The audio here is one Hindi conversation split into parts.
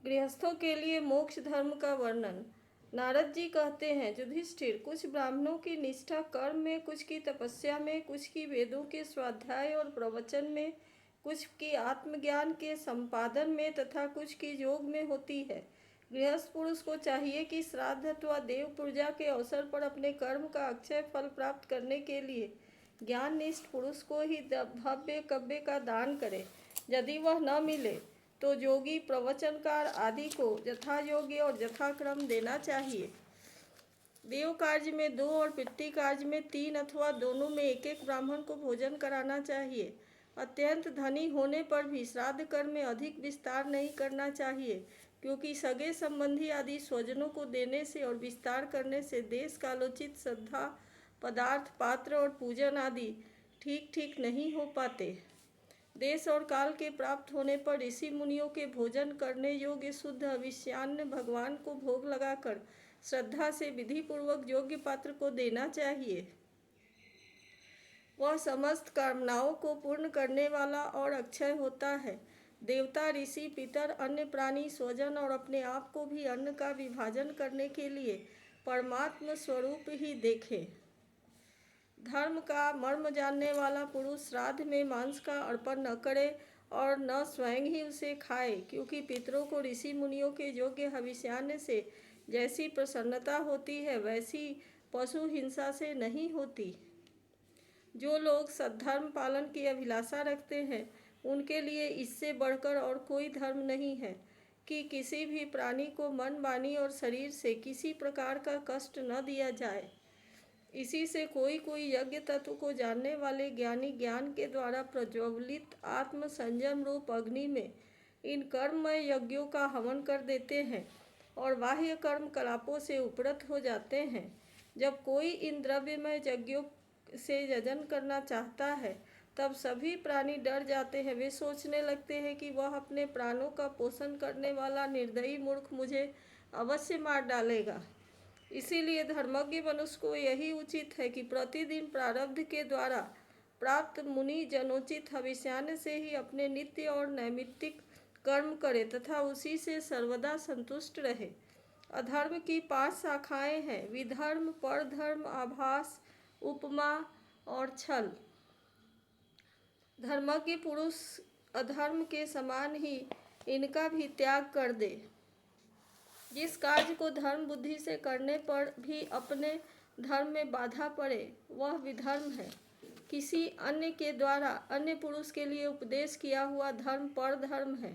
गृहस्थों के लिए मोक्ष धर्म का वर्णन। नारद जी कहते हैं, युधिष्ठिर, कुछ ब्राह्मणों की निष्ठा कर्म में, कुछ की तपस्या में, कुछ की वेदों के स्वाध्याय और प्रवचन में, कुछ की आत्मज्ञान के संपादन में तथा कुछ की योग में होती है। गृहस्थ पुरुष को चाहिए कि श्राद्ध अथवा देव पूजा के अवसर पर अपने कर्म का अक्षय फल प्राप्त करने के लिए ज्ञाननिष्ठ पुरुष को ही भव्य कव्य का दान करे। यदि वह न मिले तो योगी, प्रवचनकार आदि को यथा योग्य और यथाक्रम देना चाहिए। देव कार्य में 2 और पितृ कार्य में 3 अथवा दोनों में एक एक ब्राह्मण को भोजन कराना चाहिए। अत्यंत धनी होने पर भी श्राद्ध कर्म में अधिक विस्तार नहीं करना चाहिए, क्योंकि सगे संबंधी आदि स्वजनों को देने से और विस्तार करने से देश कालोचित श्रद्धा, पदार्थ, पात्र और पूजन आदि ठीक ठीक नहीं हो पाते। देश और काल के प्राप्त होने पर ऋषि मुनियों के भोजन करने योग्य शुद्ध अविष्यान्न भगवान को भोग लगाकर श्रद्धा से विधि पूर्वक योग्य पात्र को देना चाहिए। वह समस्त कामनाओं को पूर्ण करने वाला और अक्षय होता है। देवता, ऋषि, पितर, अन्य प्राणी, स्वजन और अपने आप को भी अन्न का विभाजन करने के लिए परमात्म स्वरूप ही देखें। धर्म का मर्म जानने वाला पुरुष श्राद्ध में मांस का अर्पण न करे और न स्वयं ही उसे खाए, क्योंकि पितरों को ऋषि मुनियों के योग्य हविष्यान्न से जैसी प्रसन्नता होती है वैसी पशु हिंसा से नहीं होती। जो लोग सद्धर्म पालन की अभिलाषा रखते हैं उनके लिए इससे बढ़कर और कोई धर्म नहीं है कि किसी भी प्राणी को मन, वाणी और शरीर से किसी प्रकार का कष्ट न दिया जाए। इसी से कोई कोई यज्ञ तत्व को जानने वाले ज्ञानी ज्ञान के द्वारा प्रज्वलित आत्म संयम रूप अग्नि में इन कर्ममय यज्ञों का हवन कर देते हैं और बाह्य कर्म कलापों से उपरत हो जाते हैं। जब कोई इन द्रव्यमय यज्ञों से यजन करना चाहता है तब सभी प्राणी डर जाते हैं। वे सोचने लगते हैं कि वह अपने प्राणों का पोषण करने वाला निर्दयी मूर्ख मुझे अवश्य मार डालेगा। इसीलिए धर्मज्ञ मनुष्य को यही उचित है कि प्रतिदिन प्रारब्ध के द्वारा प्राप्त मुनि जनोचित हविष्यान्न से ही अपने नित्य और नैमित्तिक कर्म करे तथा उसी से सर्वदा संतुष्ट रहे। अधर्म की 5 शाखाएं हैं: विधर्म, परधर्म, आभास, उपमा और छल। धर्मज्ञ पुरुष अधर्म के समान ही इनका भी त्याग कर दे। जिस कार्य को धर्म बुद्धि से करने पर भी अपने धर्म में बाधा पड़े वह विधर्म है। किसी अन्य के द्वारा अन्य पुरुष के लिए उपदेश किया हुआ धर्म परधर्म है।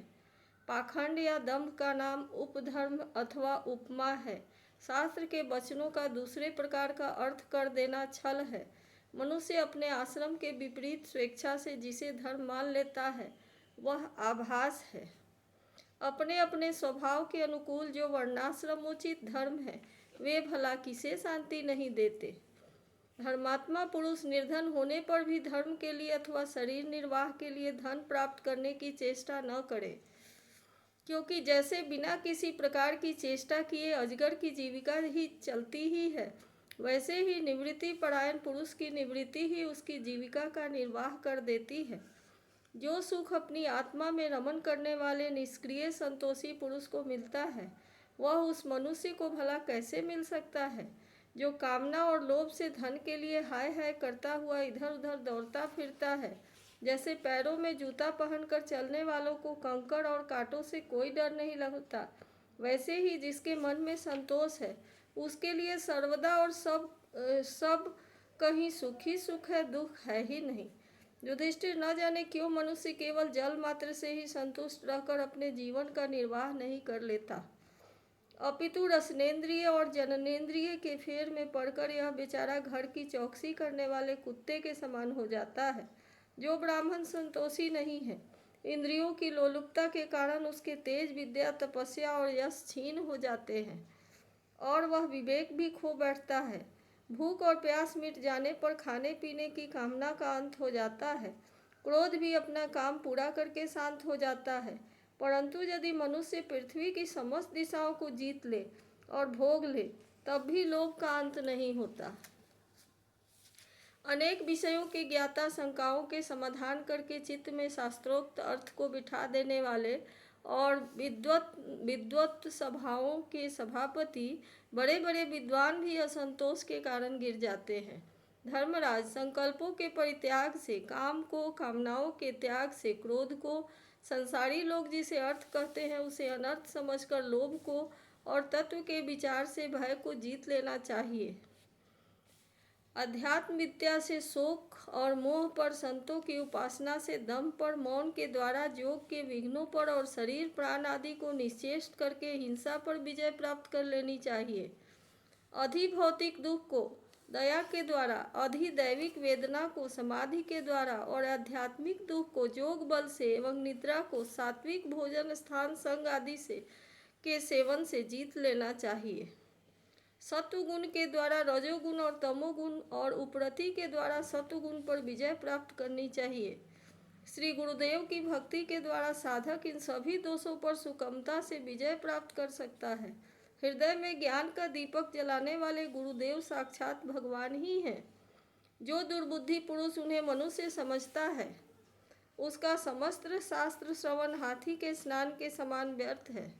पाखंड या दंभ का नाम उपधर्म अथवा उपमा है। शास्त्र के वचनों का दूसरे प्रकार का अर्थ कर देना छल है। मनुष्य अपने आश्रम के विपरीत स्वेच्छा से जिसे धर्म मान लेता है वह आभास है। अपने अपने स्वभाव के अनुकूल जो वर्णाश्रमोचित धर्म है वे भला किसे शांति नहीं देते। धर्मात्मा पुरुष निर्धन होने पर भी धर्म के लिए अथवा शरीर निर्वाह के लिए धन प्राप्त करने की चेष्टा न करे, क्योंकि जैसे बिना किसी प्रकार की चेष्टा किए अजगर की जीविका ही चलती ही है, वैसे ही निवृत्ति परायण पुरुष की निवृत्ति ही उसकी जीविका का निर्वाह कर देती है। जो सुख अपनी आत्मा में रमन करने वाले निष्क्रिय संतोषी पुरुष को मिलता है वह उस मनुष्य को भला कैसे मिल सकता है जो कामना और लोभ से धन के लिए हाय हाय करता हुआ इधर उधर दौड़ता फिरता है। जैसे पैरों में जूता पहनकर चलने वालों को कंकड़ और कांटों से कोई डर नहीं लगता, वैसे ही जिसके मन में संतोष है उसके लिए सर्वदा और सब कहीं सुख ही सुख है, दुख है ही नहीं। युधिष्ठिर, न जाने क्यों मनुष्य केवल जल मात्र से ही संतुष्ट रहकर अपने जीवन का निर्वाह नहीं कर लेता, अपितु रसनेन्द्रिय और जननेन्द्रिय के फेर में पड़कर यह बेचारा घर की चौकसी करने वाले कुत्ते के समान हो जाता है। जो ब्राह्मण संतोषी नहीं है, इंद्रियों की लोलुपता के कारण उसके तेज, विद्या, तपस्या और यश छीन हो जाते हैं और वह विवेक भी खो बैठता है। भूख और प्यास मिट जाने पर खाने पीने की कामना का अंत हो जाता है। क्रोध भी अपना काम पूरा करके शांत हो जाता है। परंतु यदि मनुष्य पृथ्वी की समस्त दिशाओं को जीत ले और भोग ले तब भी लोभ का अंत नहीं होता। अनेक विषयों के ज्ञाता शंकाओं के समाधान करके चित्त में शास्त्रोक्त अर्थ को बिठा देने वाले और विद्वत सभाओं के सभापति, बड़े बड़े विद्वान भी असंतोष के कारण गिर जाते हैं। धर्मराज, संकल्पों के परित्याग से, काम को, कामनाओं के त्याग से, क्रोध को, संसारी लोग जिसे अर्थ कहते हैं उसे अनर्थ समझकर लोभ को, और तत्व के विचार से भय को जीत लेना चाहिए। अध्यात्म विद्या से शोक और मोह पर, संतों की उपासना से दम पर, मौन के द्वारा योग के विघ्नों पर और शरीर प्राण आदि को निश्चेष्ट करके हिंसा पर विजय प्राप्त कर लेनी चाहिए। अधिभौतिक दुख को दया के द्वारा, अधिदैविक वेदना को समाधि के द्वारा और आध्यात्मिक दुख को योग बल से एवं निद्रा को सात्विक भोजन, स्थान, संग आदि से के सेवन से जीत लेना चाहिए। सत्वगुण के द्वारा रजोगुण और तमोगुण और उपरति के द्वारा सत्वगुण पर विजय प्राप्त करनी चाहिए। श्री गुरुदेव की भक्ति के द्वारा साधक इन सभी दोषों पर सुगमता से विजय प्राप्त कर सकता है। हृदय में ज्ञान का दीपक जलाने वाले गुरुदेव साक्षात भगवान ही हैं। जो दुर्बुद्धि पुरुष उन्हें मनुष्य समझता है, उसका समस्त शास्त्र श्रवण हाथी के स्नान के समान व्यर्थ है।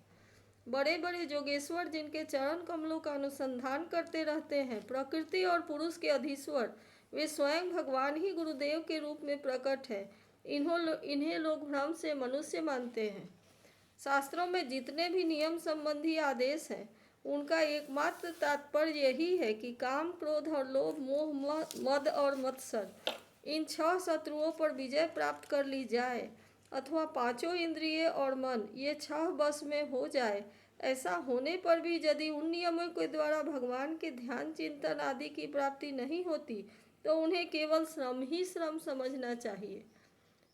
बड़े बड़े जोगेश्वर जिनके चरण कमलों का अनुसंधान करते रहते हैं, प्रकृति और पुरुष के अधीश्वर, वे स्वयं भगवान ही गुरुदेव के रूप में प्रकट है। इन्हें लोग भ्रम से मनुष्य मानते हैं। शास्त्रों में जितने भी नियम संबंधी आदेश हैं, उनका एकमात्र तात्पर्य यही है कि काम, क्रोध और लोभ, मोह, मद और मत्सर, इन 6 शत्रुओं पर विजय प्राप्त कर ली जाए, अथवा 5 इंद्रिय और मन, ये 6 बस में हो जाए। ऐसा होने पर भी यदि उन नियमों के द्वारा भगवान के ध्यान, चिंतन आदि की प्राप्ति नहीं होती, तो उन्हें केवल श्रम ही श्रम समझना चाहिए।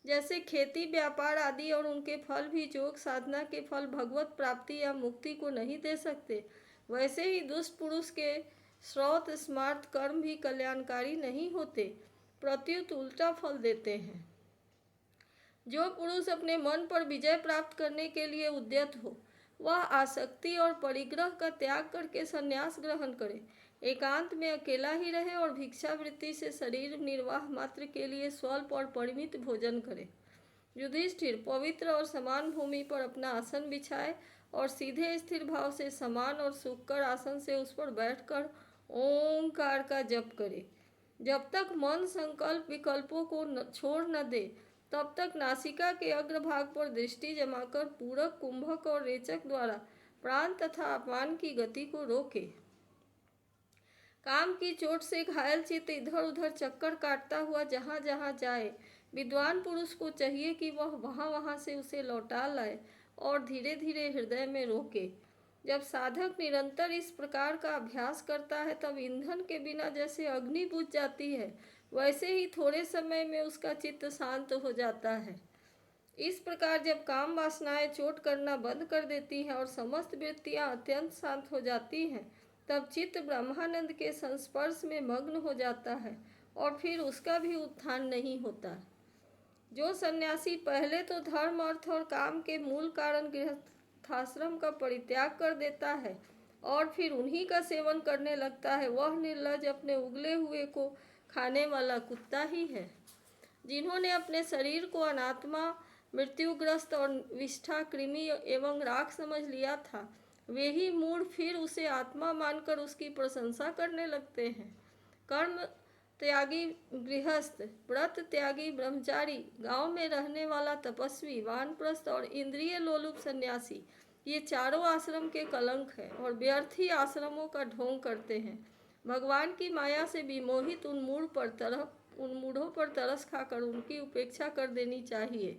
जैसे खेती, व्यापार आदि और उनके फल भी योग साधना के फल भगवत प्राप्ति या मुक्ति को नहीं दे सकते, वैसे ही दुष्ट पुरुष के श्रौत स्मार्त कर्म भी कल्याणकारी नहीं होते, प्रत्युत उल्टा फल देते हैं। जो पुरुष अपने मन पर विजय प्राप्त करने के लिए उद्यत हो, वह आसक्ति और परिग्रह का त्याग करके संन्यास ग्रहण करे, एकांत में अकेला ही रहे और भिक्षावृत्ति से शरीर निर्वाह मात्र के लिए स्वल्प और परिमित भोजन करे। युधिष्ठिर पवित्र और समान भूमि पर अपना आसन बिछाए और सीधे स्थिर भाव से समान और सुखकर आसन से उस पर बैठकर ओंकार का जप करे। जब तक मन संकल्प विकल्पों को छोड़ न दे, तब तक नासिका के अग्रभाग पर दृष्टि जमाकर पूरक, कुंभक और रेचक द्वारा प्राण तथा अपान की गति को रोके। काम की चोट से घायल चित्त इधर उधर चक्कर काटता हुआ जहाँ जहाँ जाए, विद्वान पुरुष को चाहिए कि वह वहाँ वहाँ से उसे लौटा लाए और धीरे धीरे हृदय में रोके। जब साधक निरंतर इस प्रकार का अभ्यास करता है, तब ईंधन के बिना जैसे अग्नि बुझ जाती है, वैसे ही थोड़े समय में उसका चित्त शांत हो जाता है। इस प्रकार जब काम वासनाएं चोट करना बंद कर देती हैं और समस्त वृत्तियां अत्यंत शांत हो जाती हैं, तब चित्त ब्रह्मानंद के संस्पर्श में मग्न हो जाता है और फिर उसका भी उत्थान नहीं होता। जो सन्यासी पहले तो धर्म, अर्थ और काम के मूल कारण गृहस्थाश्रम का परित्याग कर देता है और फिर उन्हीं का सेवन करने लगता है, वह निर्लज, अपने उगले हुए को खाने वाला कुत्ता ही है। जिन्होंने अपने शरीर को अनात्मा, मृत्युग्रस्त और विष्ठा, कृमि एवं राख समझ लिया था, वे ही मूढ़ फिर उसे आत्मा मानकर उसकी प्रशंसा करने लगते हैं। कर्म त्यागी गृहस्थ, व्रत त्यागी ब्रह्मचारी, गांव में रहने वाला तपस्वी, वानप्रस्थ और इंद्रिय लोलुप सन्यासी, ये चारों आश्रम के कलंक है और व्यर्थ ही आश्रमों का ढोंग करते हैं। भगवान की माया से विमोहित उन मूढ़ों पर तरस खाकर उनकी उपेक्षा कर देनी चाहिए।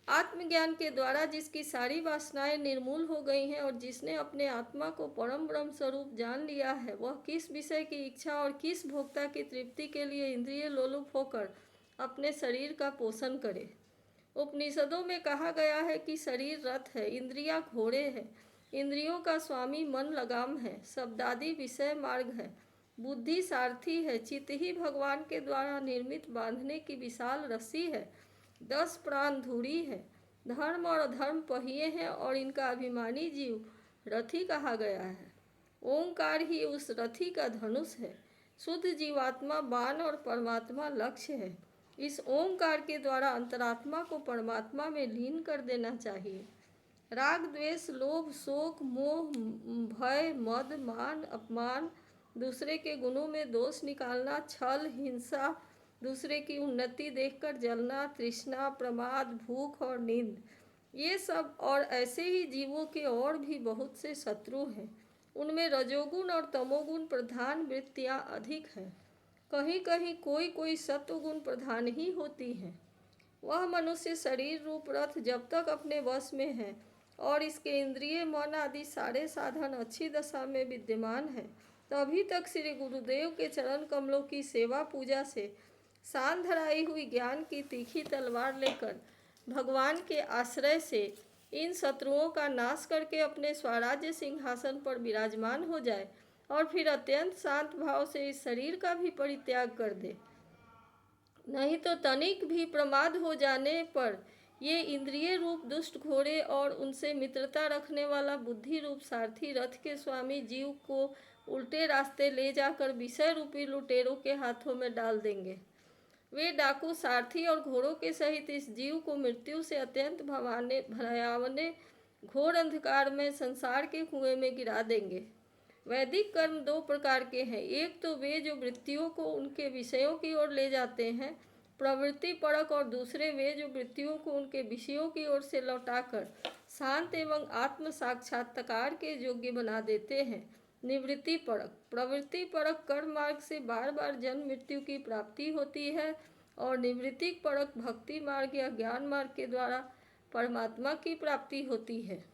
आत्मज्ञान के द्वारा जिसकी सारी वासनाएं निर्मूल हो गई हैं और जिसने अपने आत्मा को परम ब्रह्म स्वरूप जान लिया है, वह किस विषय की इच्छा और किस भोक्ता की तृप्ति के लिए इंद्रिय लोलुप होकर अपने शरीर का पोषण करे। उपनिषदों में कहा गया है कि शरीर रथ है, इंद्रियां घोड़े हैं, इंद्रियों का स्वामी मन लगाम है, शब्दादि विषय मार्ग है, बुद्धि सारथी है, चित्त ही भगवान के द्वारा निर्मित बांधने की विशाल रस्सी है, 10 प्राण धूरी है, धर्म और अधर्म पहिए हैं और इनका अभिमानी जीव रथी कहा गया है। ओंकार ही उस रथी का धनुष है। शुद्ध जीवात्मा बाण और परमात्मा लक्ष्य है। इस ओंकार के द्वारा अंतरात्मा को परमात्मा में लीन कर देना चाहिए। राग, द्वेष, लोभ, शोक, मोह, भय, मद, मान, अपमान, दूसरे के गुणों में दोष निकालना, छल, हिंसा, दूसरे की उन्नति देखकर जलना, तृष्णा, प्रमाद, भूख और नींद, ये सब और ऐसे ही जीवों के और भी बहुत से शत्रु हैं। उनमें रजोगुण और तमोगुण प्रधान वृत्तियाँ अधिक हैं। कहीं कहीं कोई कोई सत्वगुण प्रधान ही होती हैं। वह मनुष्य शरीर रूप रथ जब तक अपने वश में है और इसके इंद्रिय, मन आदि सारे साधन अच्छी दशा में विद्यमान है, तभी तक श्री गुरुदेव के चरण कमलों की सेवा पूजा से शान धराई हुई ज्ञान की तीखी तलवार लेकर भगवान के आश्रय से इन शत्रुओं का नाश करके अपने स्वराज्य सिंहासन पर विराजमान हो जाए और फिर अत्यंत शांत भाव से इस शरीर का भी परित्याग कर दे। नहीं तो तनिक भी प्रमाद हो जाने पर ये इंद्रिय रूप दुष्ट घोड़े और उनसे मित्रता रखने वाला बुद्धि रूप सारथी रथ के स्वामी जीव को उल्टे रास्ते ले जाकर विषय रूपी लुटेरों के हाथों में डाल देंगे। वे डाकू सारथी और घोड़ों के सहित इस जीव को मृत्यु से अत्यंत भयावने घोर अंधकार में संसार के कुएं में गिरा देंगे। वैदिक कर्म दो प्रकार के हैं। एक तो वे जो वृत्तियों को उनके विषयों की ओर ले जाते हैं, प्रवृत्ति परक, और दूसरे वे जो वृत्तियों को उनके विषयों की ओर से लौटाकर शांत एवं आत्म साक्षात्कार के योग्य बना देते हैं, निवृत्ति परक। प्रवृत्ति परक कर्म मार्ग से बार बार जन्म मृत्यु की प्राप्ति होती है और निवृत्ति परक भक्ति मार्ग या ज्ञान मार्ग के द्वारा परमात्मा की प्राप्ति होती है।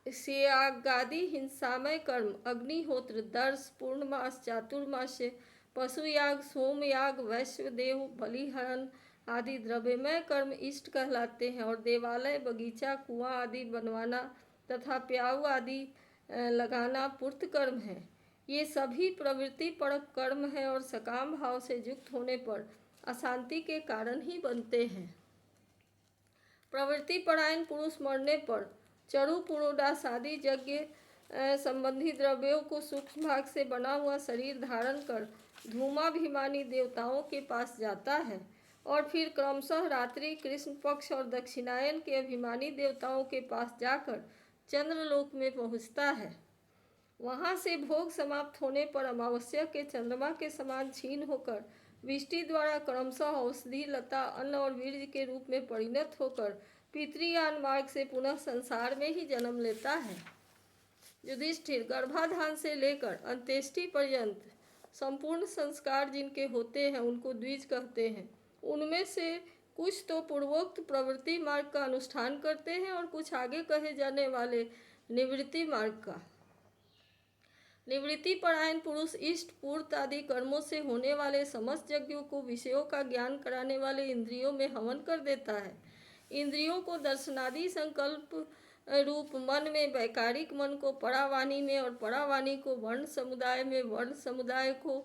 त्यागादि हिंसामय कर्म, अग्निहोत्र, दर्श, पूर्णमास, चातुर्मास्य, पशुयाग, सोमयाग, वैश्वदेव, बलिहरण आदि द्रव्यमय कर्म इष्ट कहलाते हैं और देवालय, बगीचा, कुआं आदि बनवाना तथा प्याऊ आदि लगाना पूर्त कर्म है। ये सभी प्रवृत्ति परक कर्म है और सकाम भाव से युक्त होने पर अशांति के कारण ही बनते हैं। प्रवृत्ति परायण पुरुष मरने पर चरु, पुरोडास आदि यज्ञ संबंधी द्रव्यों को सूक्ष्म भाग से बना हुआ शरीर धारण कर धूमाभिमानी देवताओं के पास जाता है और फिर क्रमशः रात्रि, कृष्ण पक्ष और दक्षिणायन के अभिमानी देवताओं के पास जाकर चंद्रलोक में पहुँचता है। वहाँ से भोग समाप्त होने पर अमावस्या के चंद्रमा के समान क्षीण होकर वृष्टि द्वारा क्रमशः औषधि, लता, अन्न और वीर्य के रूप में परिणत होकर पितृयान मार्ग से पुनः संसार में ही जन्म लेता है। युधिष्ठिर, गर्भाधान से लेकर अंत्येष्टि पर्यंत संपूर्ण संस्कार जिनके होते हैं उनको द्विज कहते हैं। उनमें से कुछ तो पूर्वोक्त प्रवृत्ति मार्ग का अनुष्ठान करते हैं और कुछ आगे कहे जाने वाले निवृत्ति मार्ग का। निवृत्ति परायण पुरुष इष्ट, पूर्त आदि कर्मों से होने वाले समस्त यज्ञों को विषयों का ज्ञान कराने वाले इंद्रियों में हवन कर देता है। इंद्रियों को दर्शनादि संकल्प रूप मन में, वैकारिक मन को परावाणी में और परावाणी को वर्ण समुदाय में, वर्ण समुदाय को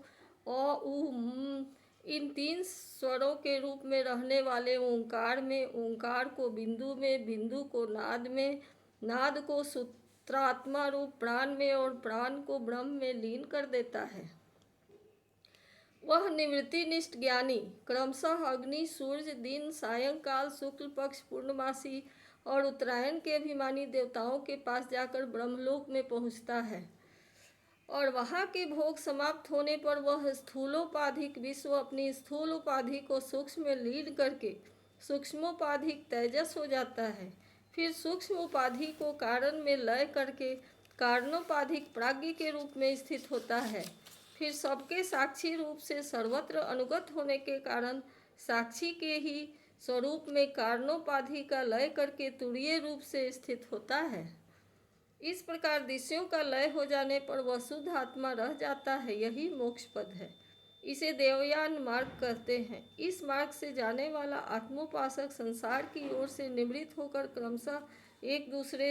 अ, उ, इन तीन स्वरों के रूप में रहने वाले ओंकार में, ओंकार को बिंदु में, बिंदु को नाद में, नाद को सूत्रात्मा रूप प्राण में और प्राण को ब्रह्म में लीन कर देता है। वह निवृत्तिनिष्ठ ज्ञानी क्रमशः अग्नि, सूर्य, दिन, सायंकाल, शुक्ल पक्ष, पूर्णमासी और उत्तरायण के अभिमानी देवताओं के पास जाकर ब्रह्मलोक में पहुँचता है और वहाँ के भोग समाप्त होने पर वह स्थूलोपाधिक विश्व अपनी स्थूल उपाधि को सूक्ष्म में लीन करके सूक्ष्मोपाधिक तेजस हो जाता है। फिर सूक्ष्म उपाधि को कारण में लय करके कारणोपाधिक प्राज्ञ के रूप में स्थित होता है। फिर सबके साक्षी रूप से सर्वत्र अनुगत होने के कारण साक्षी के ही स्वरूप में कारणोपाधि का लय करके तुरीय रूप से स्थित होता है। इस प्रकार दृश्यों का लय हो जाने पर वह शुद्ध आत्मा रह जाता है। यही मोक्ष पद है। इसे देवयान मार्ग कहते हैं। इस मार्ग से जाने वाला आत्मोपासक संसार की ओर से निवृत्त होकर क्रमशः एक दूसरे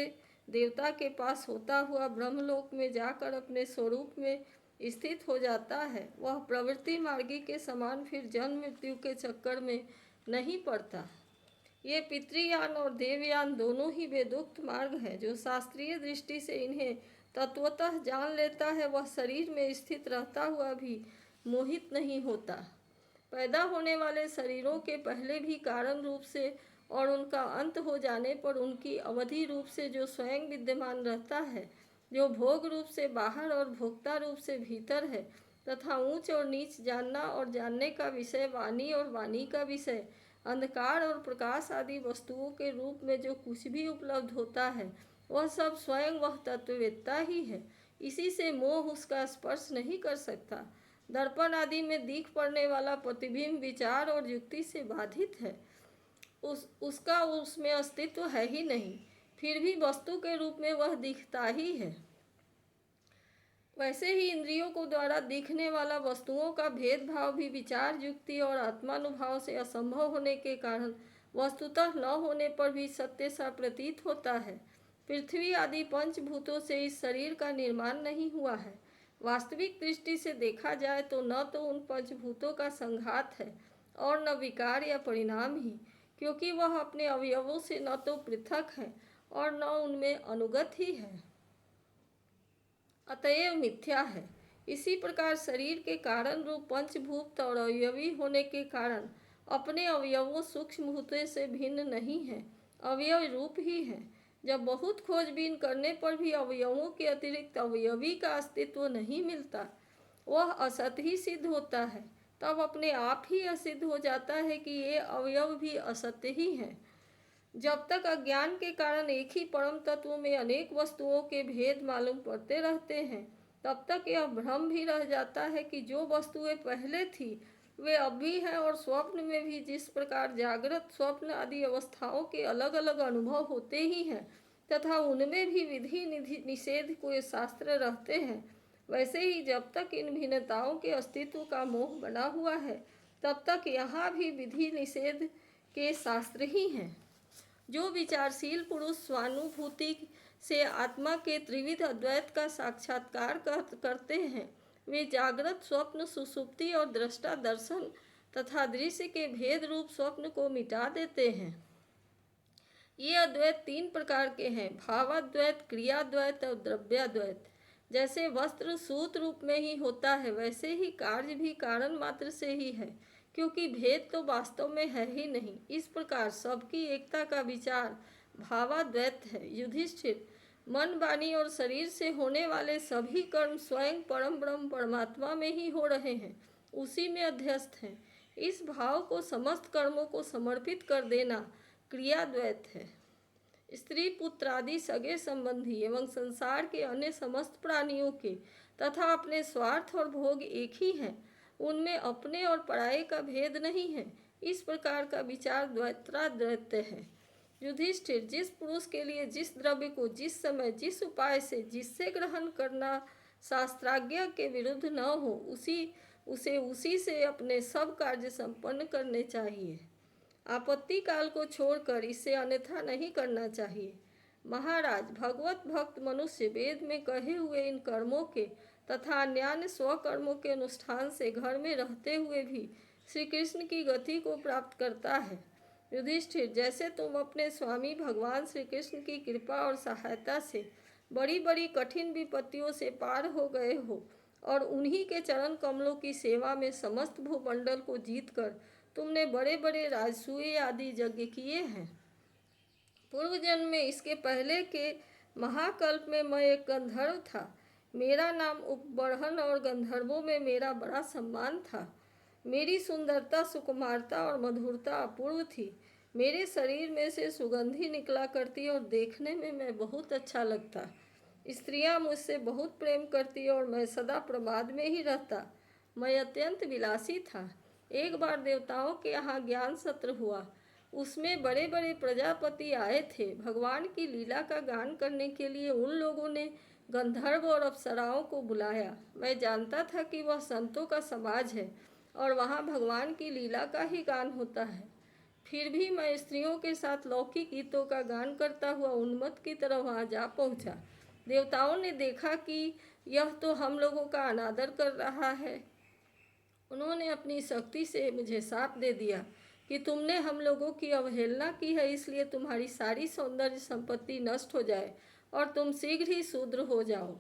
देवता के पास होता हुआ ब्रह्मलोक में जाकर अपने स्वरूप में स्थित हो जाता है। वह प्रवृत्ति मार्गी के समान फिर जन्म मृत्यु के चक्कर में नहीं पड़ता। ये पितृयान और देवयान दोनों ही वेदोक्त मार्ग हैं। जो शास्त्रीय दृष्टि से इन्हें तत्वतः जान लेता है वह शरीर में स्थित रहता हुआ भी मोहित नहीं होता। पैदा होने वाले शरीरों के पहले भी कारण रूप से और उनका अंत हो जाने पर उनकी अवधि रूप से जो स्वयं विद्यमान रहता है, जो भोग रूप से बाहर और भोक्ता रूप से भीतर है, तथा ऊंच और नीच, जानना और जानने का विषय, वाणी और वाणी का विषय, अंधकार और प्रकाश आदि वस्तुओं के रूप में जो कुछ भी उपलब्ध होता है वह सब स्वयं वह तत्ववेत्ता ही है। इसी से मोह उसका स्पर्श नहीं कर सकता। दर्पण आदि में दिख पड़ने वाला प्रतिबिंब विचार और युक्ति से बाधित है, उसका उसमें अस्तित्व है ही नहीं, फिर भी वस्तु के रूप में वह दिखता ही है। वैसे ही इंद्रियों को द्वारा दिखने वाला वस्तुओं का भेदभाव भी विचार, युक्ति और आत्मानुभाव से असंभव होने के कारण वस्तुतः न होने पर भी सत्य सा प्रतीत होता है। पृथ्वी आदि पंचभूतों से इस शरीर का निर्माण नहीं हुआ है। वास्तविक दृष्टि से देखा जाए तो न तो उन पंचभूतों का संघात है और न विकार या परिणाम ही, क्योंकि वह अपने अवयवों से न तो पृथक है और न उनमें अनुगत ही है, अतएव मिथ्या है। इसी प्रकार शरीर के कारण रूप पंचभूत और अवयवी होने के कारण अपने अवयवों सूक्ष्म भूतों से भिन्न नहीं है, अवयव रूप ही है। जब बहुत खोजबीन करने पर भी अवयवों के अतिरिक्त अवयवी का अस्तित्व नहीं मिलता, वह असत ही सिद्ध होता है, तब अपने आप ही असिद्ध हो जाता है कि ये अवयव भी असत्य ही हैं। जब तक अज्ञान के कारण एक ही परम तत्व में अनेक वस्तुओं के भेद मालूम पड़ते रहते हैं, तब तक यह भ्रम भी रह जाता है कि जो वस्तुएं पहले थी वे अब भी हैं, और स्वप्न में भी जिस प्रकार जागृत, स्वप्न आदि अवस्थाओं के अलग अलग अनुभव होते ही हैं तथा उनमें भी विधि निषेध के शास्त्र रहते हैं, वैसे ही जब तक इन भिन्नताओं के अस्तित्व का मोह बना हुआ है तब तक यहाँ भी विधि निषेध के शास्त्र ही हैं। जो विचारशील पुरुष स्वानुभूति से आत्मा के त्रिविध अद्वैत का साक्षात्कार करते हैं, वे जागृत, स्वप्न, सुषुप्ति और दृष्टा दर्शन तथा दृश्य के भेद रूप स्वप्न को मिटा देते हैं। ये अद्वैत तीन प्रकार के हैं: भावाद्वैत, क्रियाद्वैत और द्रव्याद्वैत। जैसे वस्त्र सूत रूप में ही होता है, वैसे ही कार्य भी कारण मात्र से ही है, क्योंकि भेद तो वास्तव में है ही नहीं। इस प्रकार सबकी एकता का विचार भावाद्वैत है। युधिष्ठिर, मन, वाणी और शरीर से होने वाले सभी कर्म स्वयं परम ब्रह्म परमात्मा में ही हो रहे हैं, उसी में अध्यस्त हैं। इस भाव को समस्त कर्मों को समर्पित कर देना क्रियाद्वैत है। स्त्री, पुत्र आदि सगे संबंधी एवं संसार के अन्य समस्त प्राणियों के तथा अपने स्वार्थ और भोग एक ही हैं, उनमें अपने और पराये का भेद नहीं है। इस प्रकार का विचार द्वैताद्वैत है। युधिष्ठिर, जिस पुरुष के लिए जिस द्रव्य को जिस समय जिस उपाय से जिससे ग्रहण करना शास्त्राज्ञा के विरुद्ध न हो, उसे उसी से अपने सब कार्य संपन्न करने चाहिए। आपत्ति काल को छोड़कर इससे अन्यथा नहीं करना चाहिए। महाराज, भगवत भक्त मनुष्य वेद में कहे हुए इन कर्मों के तथा अन्यान्य स्वकर्मों के अनुष्ठान से घर में रहते हुए भी श्री कृष्ण की गति को प्राप्त करता है। युधिष्ठिर, जैसे तुम अपने स्वामी भगवान श्री कृष्ण की कृपा और सहायता से बड़ी बड़ी कठिन विपत्तियों से पार हो गए हो और उन्हीं के चरण कमलों की सेवा में समस्त भूमंडल को जीतकर तुमने बड़े बड़े राजसूय आदि यज्ञ किए हैं। पूर्व जन्म में, इसके पहले के महाकल्प में मैं एक गंधर्व था। मेरा नाम उपबर्हन और गंधर्वों में मेरा बड़ा सम्मान था। मेरी सुंदरता, सुकुमारता और मधुरता अपूर्व थी। मेरे शरीर में से सुगंधी निकला करती और देखने में मैं बहुत अच्छा लगता। स्त्रियां मुझसे बहुत प्रेम करती और मैं सदा प्रमाद में ही रहता। मैं अत्यंत विलासी था। एक बार देवताओं के यहाँ ज्ञान सत्र हुआ। उसमें बड़े बड़े प्रजापति आए थे। भगवान की लीला का गान करने के लिए उन लोगों ने गंधर्व और अप्सराओं को बुलाया। मैं जानता था कि वह संतों का समाज है और वहाँ भगवान की लीला का ही गान होता है। फिर भी मैं स्त्रियों के साथ लौकिक गीतों का गान करता हुआ उन्मत्त की तरह वहाँ जा पहुँचा। देवताओं ने देखा कि यह तो हम लोगों का अनादर कर रहा है। उन्होंने अपनी शक्ति से मुझे शाप दे दिया कि तुमने हम लोगों की अवहेलना की है, इसलिए तुम्हारी सारी सौंदर्य संपत्ति नष्ट हो जाए और तुम शीघ्र ही शूद्र हो जाओ।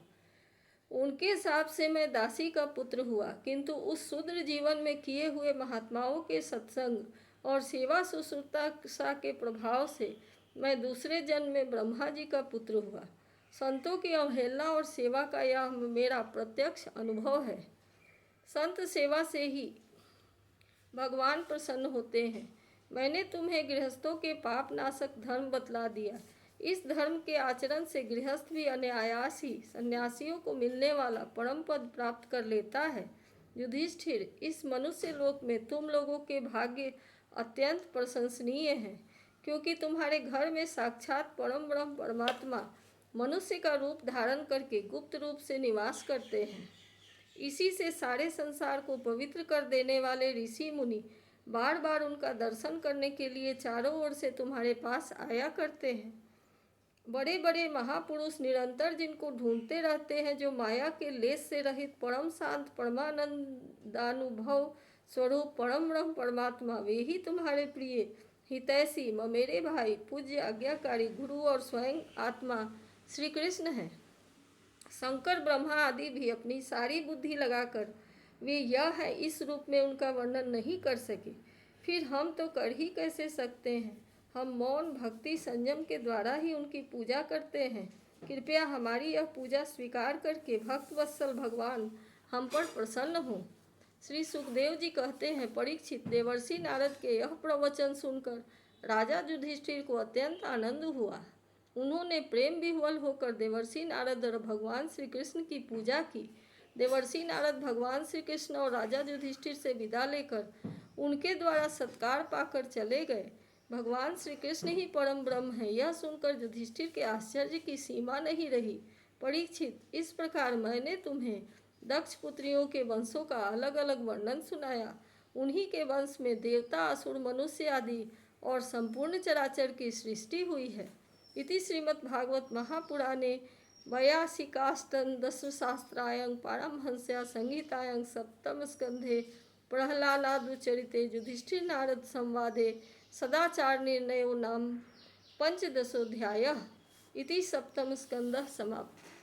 उनके हिसाब से मैं दासी का पुत्र हुआ, किंतु उस शूद्र जीवन में किए हुए महात्माओं के सत्संग और सेवा शुश्रूषा के प्रभाव से मैं दूसरे जन्म में ब्रह्मा जी का पुत्र हुआ। संतों की अवहेलना और सेवा का यह मेरा प्रत्यक्ष अनुभव है। संत सेवा से ही भगवान प्रसन्न होते हैं। मैंने तुम्हें गृहस्थों के पाप नाशक धर्म बतला दिया। इस धर्म के आचरण से गृहस्थ भी अनायास ही सन्यासियों को मिलने वाला परम पद प्राप्त कर लेता है। युधिष्ठिर, इस मनुष्य लोक में तुम लोगों के भाग्य अत्यंत प्रशंसनीय हैं, क्योंकि तुम्हारे घर में साक्षात परम ब्रह्म परमात्मा मनुष्य का रूप धारण करके गुप्त रूप से निवास करते हैं। इसी से सारे संसार को पवित्र कर देने वाले ऋषि मुनि बार बार उनका दर्शन करने के लिए चारों ओर से तुम्हारे पास आया करते हैं। बड़े बड़े महापुरुष निरंतर जिनको ढूंढते रहते हैं, जो माया के लेस से रहित परम शांत परमानंदानुभव स्वरूप परम ब्रह्म परमात्मा, वे ही तुम्हारे प्रिय हितैषी मेरे भाई पूज्य आज्ञाकारी गुरु और स्वयं आत्मा श्री कृष्ण हैं। शंकर ब्रह्मा आदि भी अपनी सारी बुद्धि लगाकर वे यह है इस रूप में उनका वर्णन नहीं कर सके, फिर हम तो कर ही कैसे सकते हैं। हम मौन भक्ति संयम के द्वारा ही उनकी पूजा करते हैं। कृपया हमारी यह पूजा स्वीकार करके भक्त वत्सल भगवान हम पर प्रसन्न हों। श्री सुखदेव जी कहते हैं, परीक्षित, देवर्षि नारद के यह प्रवचन सुनकर राजा युधिष्ठिर को अत्यंत आनंद हुआ। उन्होंने प्रेम विह्वल होकर देवर्षि नारद और भगवान श्री कृष्ण की पूजा की। देवर्षि नारद भगवान श्री कृष्ण और राजा युधिष्ठिर से विदा लेकर उनके द्वारा सत्कार पाकर चले गए। भगवान श्री कृष्ण ही परम ब्रह्म है, यह सुनकर युधिष्ठिर के आश्चर्य की सीमा नहीं रही। परीक्षित, इस प्रकार मैंने तुम्हें दक्ष पुत्रियों के वंशों का अलग अलग वर्णन सुनाया। उन्हीं के वंश में देवता, असुर, मनुष्य आदि और संपूर्ण चराचर की सृष्टि हुई है। इति श्रीमद्भागवत महापुराणे 82 पारमहंस्या संहितायां सप्तम स्कंधे प्रह्लादादुचरिते युधिष्ठिर नारद संवादे सदाचार निर्णयो नाम 15 इति सप्तम स्कंदः समाप्त।